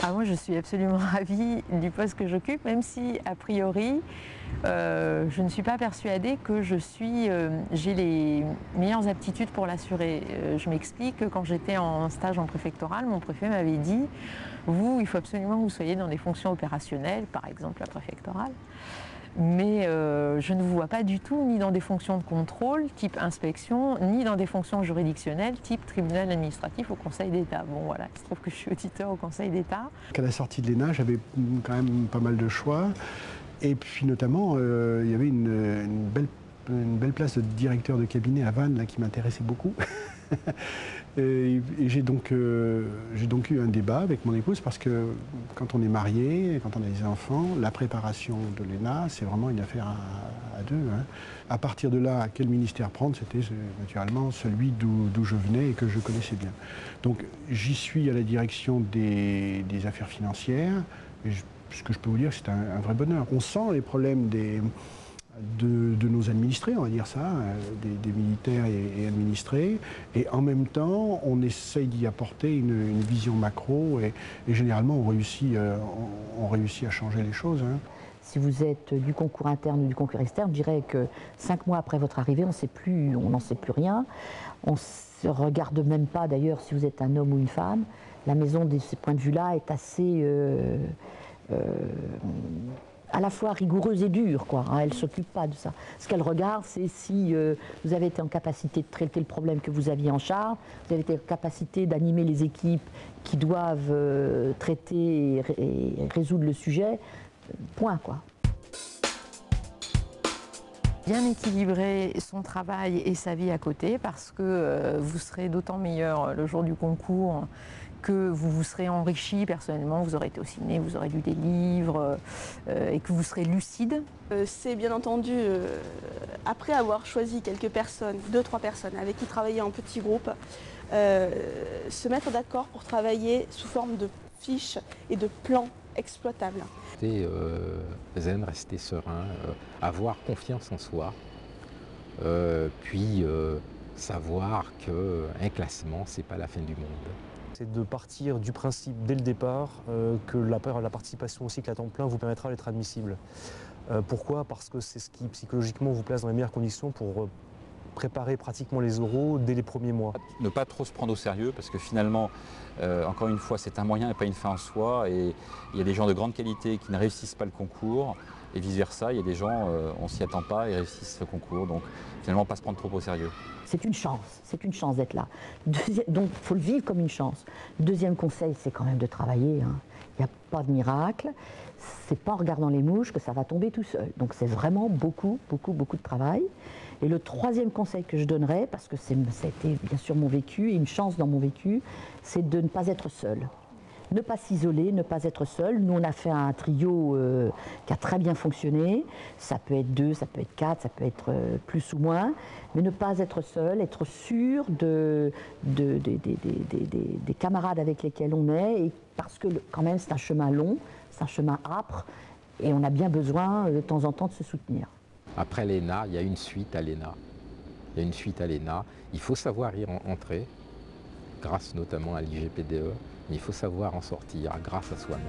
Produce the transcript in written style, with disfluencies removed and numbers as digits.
Moi, je suis absolument ravie du poste que j'occupe, même si, a priori, je ne suis pas persuadée que j'ai les meilleures aptitudes pour l'assurer. Je m'explique, quand j'étais en stage en préfectoral, mon préfet m'avait dit « Vous, il faut absolument que vous soyez dans des fonctions opérationnelles, par exemple la préfectorale. Mais je ne vous vois pas du tout ni dans des fonctions de contrôle, type inspection, ni dans des fonctions juridictionnelles, type tribunal administratif au Conseil d'État. » Bon voilà, il se trouve que je suis auditeur au Conseil d'État. À la sortie de l'ENA, j'avais quand même pas mal de choix. Et puis notamment, il y avait une belle place de directeur de cabinet à Vannes là, qui m'intéressait beaucoup. Et j'ai donc eu un débat avec mon épouse parce que quand on est marié, quand on a des enfants, la préparation de l'ENA, c'est vraiment une affaire à deux. Hein. À partir de là, quel ministère prendre, c'était naturellement celui d'où je venais et que je connaissais bien. Donc j'y suis à la direction des affaires financières. Et ce que je peux vous dire, c'est un vrai bonheur. On sent les problèmes de nos administrés, on va dire ça, des militaires et administrés, et en même temps, on essaye d'y apporter une vision macro, et généralement, on réussit à changer les choses. Hein. Si vous êtes du concours interne ou du concours externe, je dirais que 5 mois après votre arrivée, on n'en sait plus rien. On ne se regarde même pas, d'ailleurs, si vous êtes un homme ou une femme. La maison, de ce point de vue-là, est assez... à la fois rigoureuse et dure, quoi. Hein, elle ne s'occupe pas de ça. Ce qu'elle regarde, c'est si vous avez été en capacité de traiter le problème que vous aviez en charge, vous avez été en capacité d'animer les équipes qui doivent traiter et résoudre le sujet, point, quoi. Bien équilibrer son travail et sa vie à côté, parce que vous serez d'autant meilleur le jour du concours que vous vous serez enrichi personnellement, vous aurez été au ciné, vous aurez lu des livres et que vous serez lucide. C'est bien entendu, après avoir choisi quelques personnes, 2-3 personnes avec qui travailler en petits groupes, se mettre d'accord pour travailler sous forme de fiches et de plans exploitables. Rester zen, rester serein, avoir confiance en soi, puis savoir qu'un classement, c'est pas la fin du monde. C'est de partir du principe dès le départ que la participation au cycle à temps plein vous permettra d'être admissible. Pourquoi? Parce que c'est ce qui psychologiquement vous place dans les meilleures conditions pour préparer pratiquement les oraux dès les premiers mois. Ne pas trop se prendre au sérieux parce que finalement, encore une fois, c'est un moyen et pas une fin en soi. Et il y a des gens de grande qualité qui ne réussissent pas le concours et vice-versa. Il y a des gens, on s'y attend pas et réussissent le concours. Donc finalement, pas se prendre trop au sérieux. C'est une chance d'être là. Donc il faut le vivre comme une chance. Deuxième conseil, c'est quand même de travailler. Hein. Il n'y a pas de miracle. C'est pas en regardant les mouches que ça va tomber tout seul. Donc c'est vraiment beaucoup de travail. Et le troisième conseil que je donnerais, parce que ça a été bien sûr mon vécu et une chance dans mon vécu, c'est de ne pas être seul. Ne pas s'isoler, ne pas être seul. Nous, on a fait un trio qui a très bien fonctionné. Ça peut être 2, ça peut être 4, ça peut être plus ou moins. Mais ne pas être seul, être sûr des camarades avec lesquels on est. Et parce que quand même, c'est un chemin long, c'est un chemin âpre. Et on a bien besoin de temps en temps de se soutenir. Après l'ENA, il y a une suite à l'ENA. Il faut savoir y entrer, grâce notamment à l'IGPDE, mais il faut savoir en sortir grâce à soi-même.